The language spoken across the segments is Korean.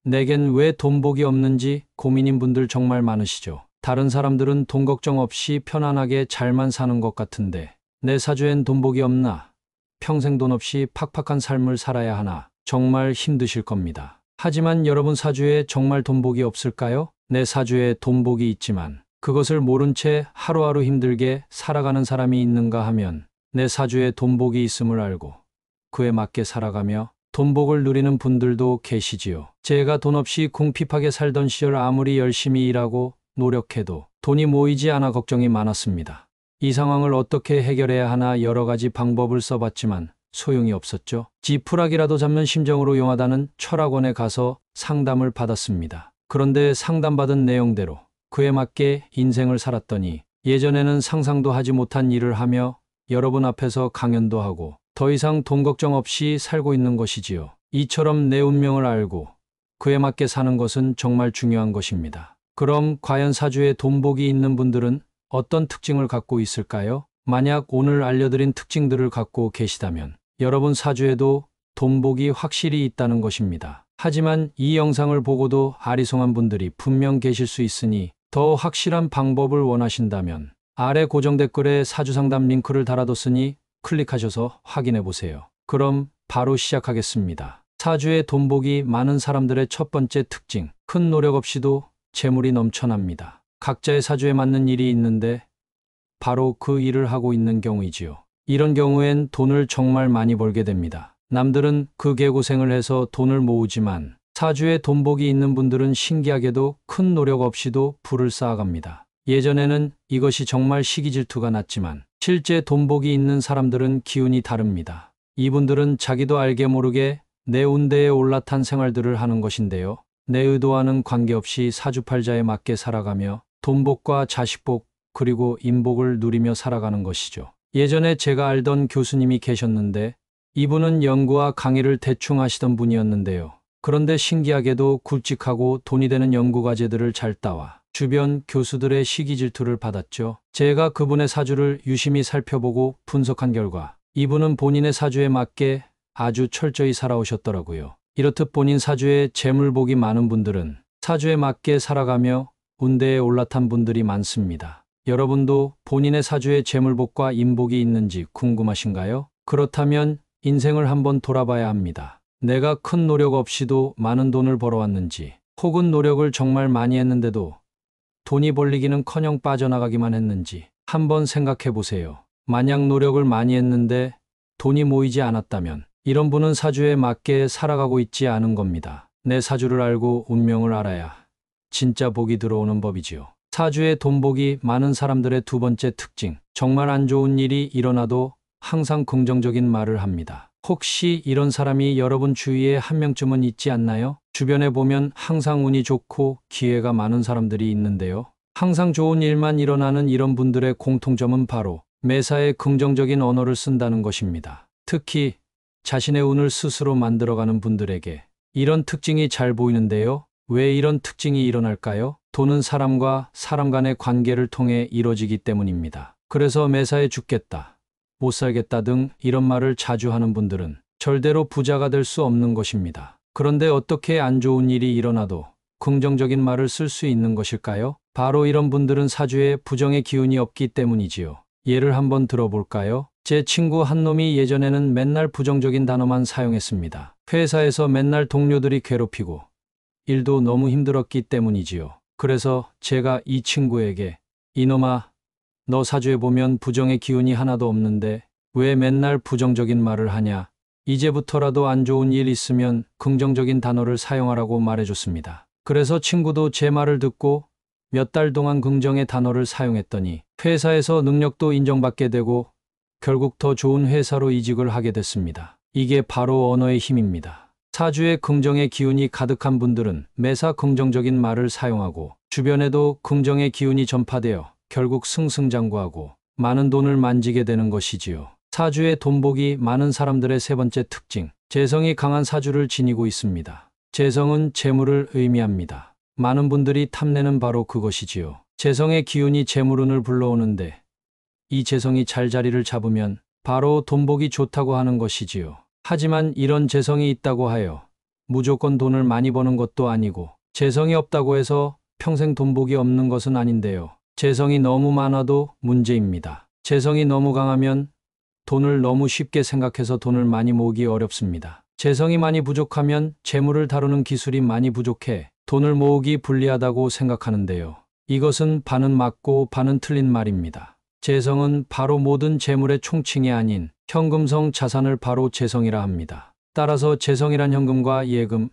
내겐 왜 돈복이 없는지 고민인 분들 정말 많으시죠. 다른 사람들은 돈 걱정 없이 편안하게 잘만 사는 것 같은데 내 사주엔 돈복이 없나? 평생 돈 없이 팍팍한 삶을 살아야 하나? 정말 힘드실 겁니다. 하지만 여러분 사주에 정말 돈복이 없을까요? 내 사주에 돈복이 있지만 그것을 모른 채 하루하루 힘들게 살아가는 사람이 있는가 하면 내 사주에 돈복이 있음을 알고 그에 맞게 살아가며 돈복을 누리는 분들도 계시지요. 제가 돈 없이 궁핍하게 살던 시절 아무리 열심히 일하고 노력해도 돈이 모이지 않아 걱정이 많았습니다. 이 상황을 어떻게 해결해야 하나 여러 가지 방법을 써봤지만 소용이 없었죠. 지푸라기라도 잡는 심정으로 용하다는 철학원에 가서 상담을 받았습니다. 그런데 상담받은 내용대로 그에 맞게 인생을 살았더니 예전에는 상상도 하지 못한 일을 하며 여러분 앞에서 강연도 하고 더 이상 돈 걱정 없이 살고 있는 것이지요. 이처럼 내 운명을 알고 그에 맞게 사는 것은 정말 중요한 것입니다. 그럼 과연 사주에 돈복이 있는 분들은 어떤 특징을 갖고 있을까요? 만약 오늘 알려드린 특징들을 갖고 계시다면 여러분 사주에도 돈복이 확실히 있다는 것입니다. 하지만 이 영상을 보고도 아리송한 분들이 분명 계실 수 있으니 더 확실한 방법을 원하신다면 아래 고정 댓글에 사주상담 링크를 달아뒀으니 클릭하셔서 확인해 보세요. 그럼 바로 시작하겠습니다. 사주에 돈복이 많은 사람들의 첫 번째 특징, 큰 노력 없이도 재물이 넘쳐납니다. 각자의 사주에 맞는 일이 있는데 바로 그 일을 하고 있는 경우이지요. 이런 경우엔 돈을 정말 많이 벌게 됩니다. 남들은 그 개고생을 해서 돈을 모으지만 사주에 돈복이 있는 분들은 신기하게도 큰 노력 없이도 부를 쌓아갑니다. 예전에는 이것이 정말 시기 질투가 났지만 실제 돈복이 있는 사람들은 기운이 다릅니다. 이분들은 자기도 알게 모르게 내 운대에 올라탄 생활들을 하는 것인데요. 내 의도와는 관계없이 사주팔자에 맞게 살아가며 돈복과 자식복 그리고 인복을 누리며 살아가는 것이죠. 예전에 제가 알던 교수님이 계셨는데 이분은 연구와 강의를 대충 하시던 분이었는데요. 그런데 신기하게도 굵직하고 돈이 되는 연구과제들을 잘 따와 주변 교수들의 시기 질투를 받았죠. 제가 그분의 사주를 유심히 살펴보고 분석한 결과 이분은 본인의 사주에 맞게 아주 철저히 살아오셨더라고요. 이렇듯 본인 사주에 재물복이 많은 분들은 사주에 맞게 살아가며 운대에 올라탄 분들이 많습니다. 여러분도 본인의 사주에 재물복과 인복이 있는지 궁금하신가요? 그렇다면 인생을 한번 돌아봐야 합니다. 내가 큰 노력 없이도 많은 돈을 벌어왔는지 혹은 노력을 정말 많이 했는데도 돈이 벌리기는커녕 빠져나가기만 했는지 한번 생각해 보세요. 만약 노력을 많이 했는데 돈이 모이지 않았다면 이런 분은 사주에 맞게 살아가고 있지 않은 겁니다. 내 사주를 알고 운명을 알아야 진짜 복이 들어오는 법이지요. 사주에 돈복이 많은 사람들의 두 번째 특징, 정말 안 좋은 일이 일어나도 항상 긍정적인 말을 합니다. 혹시 이런 사람이 여러분 주위에 한 명쯤은 있지 않나요? 주변에 보면 항상 운이 좋고 기회가 많은 사람들이 있는데요. 항상 좋은 일만 일어나는 이런 분들의 공통점은 바로 매사에 긍정적인 언어를 쓴다는 것입니다. 특히 자신의 운을 스스로 만들어가는 분들에게 이런 특징이 잘 보이는데요. 왜 이런 특징이 일어날까요? 돈은 사람과 사람 간의 관계를 통해 이루어지기 때문입니다. 그래서 매사에 죽겠다, 못 살겠다 등 이런 말을 자주 하는 분들은 절대로 부자가 될 수 없는 것입니다. 그런데 어떻게 안 좋은 일이 일어나도 긍정적인 말을 쓸 수 있는 것일까요? 바로 이런 분들은 사주에 부정의 기운이 없기 때문이지요. 예를 한번 들어볼까요? 제 친구 한 놈이 예전에는 맨날 부정적인 단어만 사용했습니다. 회사에서 맨날 동료들이 괴롭히고 일도 너무 힘들었기 때문이지요. 그래서 제가 이 친구에게 이놈아, 너 사주에 보면 부정의 기운이 하나도 없는데 왜 맨날 부정적인 말을 하냐? 이제부터라도 안 좋은 일 있으면 긍정적인 단어를 사용하라고 말해줬습니다. 그래서 친구도 제 말을 듣고 몇 달 동안 긍정의 단어를 사용했더니 회사에서 능력도 인정받게 되고 결국 더 좋은 회사로 이직을 하게 됐습니다. 이게 바로 언어의 힘입니다. 사주에 긍정의 기운이 가득한 분들은 매사 긍정적인 말을 사용하고 주변에도 긍정의 기운이 전파되어 결국 승승장구하고 많은 돈을 만지게 되는 것이지요. 사주에 돈복이 많은 사람들의 세 번째 특징, 재성이 강한 사주를 지니고 있습니다. 재성은 재물을 의미합니다. 많은 분들이 탐내는 바로 그것이지요. 재성의 기운이 재물운을 불러오는데 이 재성이 잘 자리를 잡으면 바로 돈복이 좋다고 하는 것이지요. 하지만 이런 재성이 있다고 하여 무조건 돈을 많이 버는 것도 아니고 재성이 없다고 해서 평생 돈복이 없는 것은 아닌데요. 재성이 너무 많아도 문제입니다. 재성이 너무 강하면 돈을 너무 쉽게 생각해서 돈을 많이 모으기 어렵습니다. 재성이 많이 부족하면 재물을 다루는 기술이 많이 부족해 돈을 모으기 불리하다고 생각하는데요. 이것은 반은 맞고 반은 틀린 말입니다. 재성은 바로 모든 재물의 총칭이 아닌 현금성 자산을 바로 재성이라 합니다. 따라서 재성이란 현금과 예금,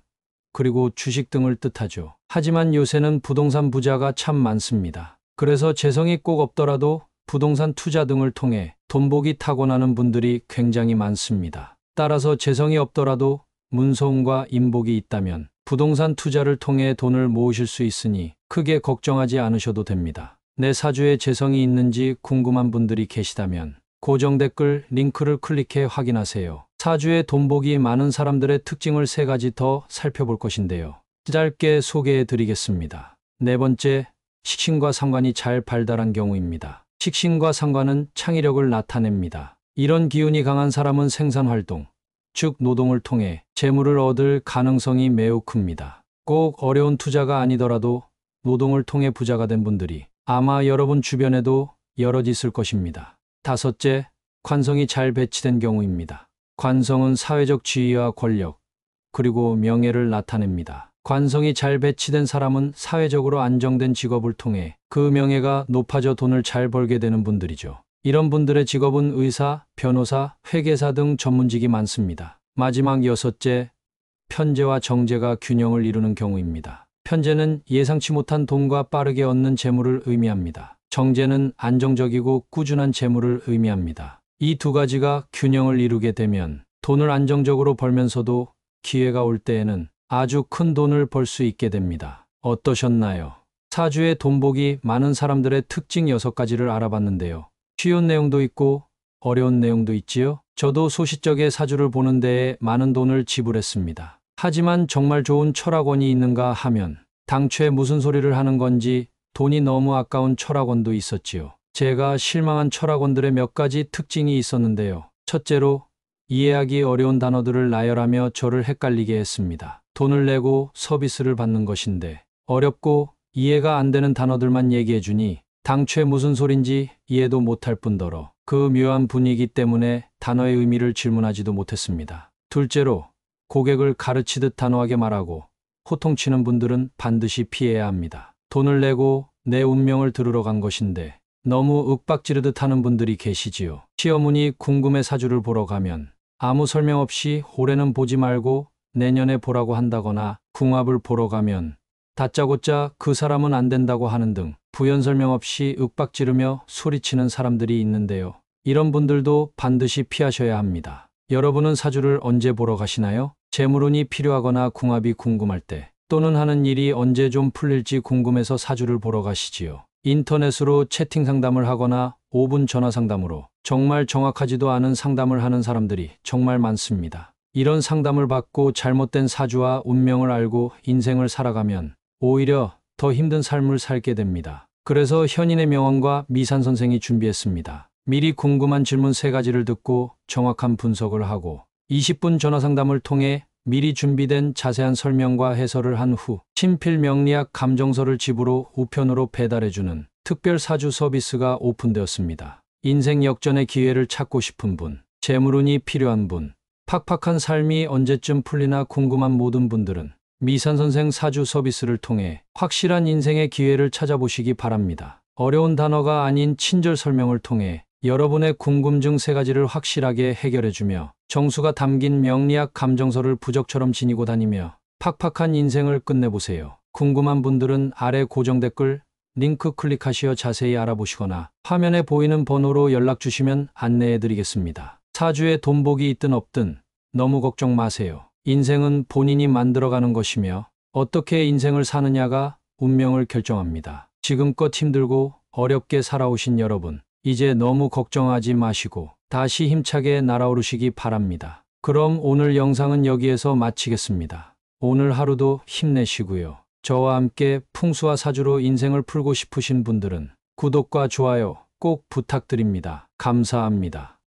그리고 주식 등을 뜻하죠. 하지만 요새는 부동산 부자가 참 많습니다. 그래서 재성이 꼭 없더라도 부동산 투자 등을 통해 돈복이 타고나는 분들이 굉장히 많습니다. 따라서 재성이 없더라도 문서운과 인복이 있다면 부동산 투자를 통해 돈을 모으실 수 있으니 크게 걱정하지 않으셔도 됩니다. 내 사주에 재성이 있는지 궁금한 분들이 계시다면 고정 댓글 링크를 클릭해 확인하세요. 사주에 돈복이 많은 사람들의 특징을 3가지 더 살펴볼 것인데요. 짧게 소개해 드리겠습니다. 네 번째, 식신과 상관이 잘 발달한 경우입니다. 식신과 상관은 창의력을 나타냅니다. 이런 기운이 강한 사람은 생산활동, 즉 노동을 통해 재물을 얻을 가능성이 매우 큽니다. 꼭 어려운 투자가 아니더라도 노동을 통해 부자가 된 분들이 아마 여러분 주변에도 여럿 있을 것입니다. 다섯째, 관성이 잘 배치된 경우입니다. 관성은 사회적 지위와 권력, 그리고 명예를 나타냅니다. 관성이 잘 배치된 사람은 사회적으로 안정된 직업을 통해 그 명예가 높아져 돈을 잘 벌게 되는 분들이죠. 이런 분들의 직업은 의사, 변호사, 회계사 등 전문직이 많습니다. 마지막 여섯째, 편재와 정재가 균형을 이루는 경우입니다. 편재는 예상치 못한 돈과 빠르게 얻는 재물을 의미합니다. 정재는 안정적이고 꾸준한 재물을 의미합니다. 이 2가지가 균형을 이루게 되면 돈을 안정적으로 벌면서도 기회가 올 때에는 아주 큰 돈을 벌 수 있게 됩니다. 어떠셨나요? 사주에 돈복이 많은 사람들의 특징 6가지를 알아봤는데요. 쉬운 내용도 있고 어려운 내용도 있지요. 저도 소시적에 사주를 보는 데에 많은 돈을 지불했습니다. 하지만 정말 좋은 철학원이 있는가 하면 당최 무슨 소리를 하는 건지 돈이 너무 아까운 철학원도 있었지요. 제가 실망한 철학원들의 몇 가지 특징이 있었는데요. 첫째로 이해하기 어려운 단어들을 나열하며 저를 헷갈리게 했습니다. 돈을 내고 서비스를 받는 것인데 어렵고 이해가 안 되는 단어들만 얘기해 주니 당최 무슨 소린지 이해도 못할 뿐더러 그 묘한 분위기 때문에 단어의 의미를 질문하지도 못했습니다. 둘째로 고객을 가르치듯 단호하게 말하고 호통치는 분들은 반드시 피해야 합니다. 돈을 내고 내 운명을 들으러 간 것인데 너무 윽박지르듯 하는 분들이 계시지요. 시어머니 궁금해 사주를 보러 가면 아무 설명 없이 올해는 보지 말고 내년에 보라고 한다거나 궁합을 보러 가면 다짜고짜 그 사람은 안 된다고 하는 등 부연 설명 없이 윽박지르며 소리치는 사람들이 있는데요. 이런 분들도 반드시 피하셔야 합니다. 여러분은 사주를 언제 보러 가시나요? 재물운이 필요하거나 궁합이 궁금할 때 또는 하는 일이 언제 좀 풀릴지 궁금해서 사주를 보러 가시지요. 인터넷으로 채팅 상담을 하거나 5분 전화 상담으로 정말 정확하지도 않은 상담을 하는 사람들이 정말 많습니다. 이런 상담을 받고 잘못된 사주와 운명을 알고 인생을 살아가면 오히려 더 힘든 삶을 살게 됩니다. 그래서 현인의 명언과 미산 선생이 준비했습니다. 미리 궁금한 질문 3가지를 듣고 정확한 분석을 하고 20분 전화 상담을 통해 미리 준비된 자세한 설명과 해설을 한 후 친필 명리학 감정서를 집으로 우편으로 배달해주는 특별 사주 서비스가 오픈되었습니다. 인생 역전의 기회를 찾고 싶은 분, 재물운이 필요한 분, 팍팍한 삶이 언제쯤 풀리나 궁금한 모든 분들은 미산선생 사주 서비스를 통해 확실한 인생의 기회를 찾아보시기 바랍니다. 어려운 단어가 아닌 친절 설명을 통해 여러분의 궁금증 3가지를 확실하게 해결해주며 정수가 담긴 명리학 감정서를 부적처럼 지니고 다니며 팍팍한 인생을 끝내보세요. 궁금한 분들은 아래 고정 댓글 링크 클릭하시어 자세히 알아보시거나 화면에 보이는 번호로 연락 주시면 안내해드리겠습니다. 사주에 돈복이 있든 없든 너무 걱정 마세요. 인생은 본인이 만들어가는 것이며 어떻게 인생을 사느냐가 운명을 결정합니다. 지금껏 힘들고 어렵게 살아오신 여러분, 이제 너무 걱정하지 마시고 다시 힘차게 날아오르시기 바랍니다. 그럼 오늘 영상은 여기에서 마치겠습니다. 오늘 하루도 힘내시고요. 저와 함께 풍수와 사주로 인생을 풀고 싶으신 분들은 구독과 좋아요 꼭 부탁드립니다. 감사합니다.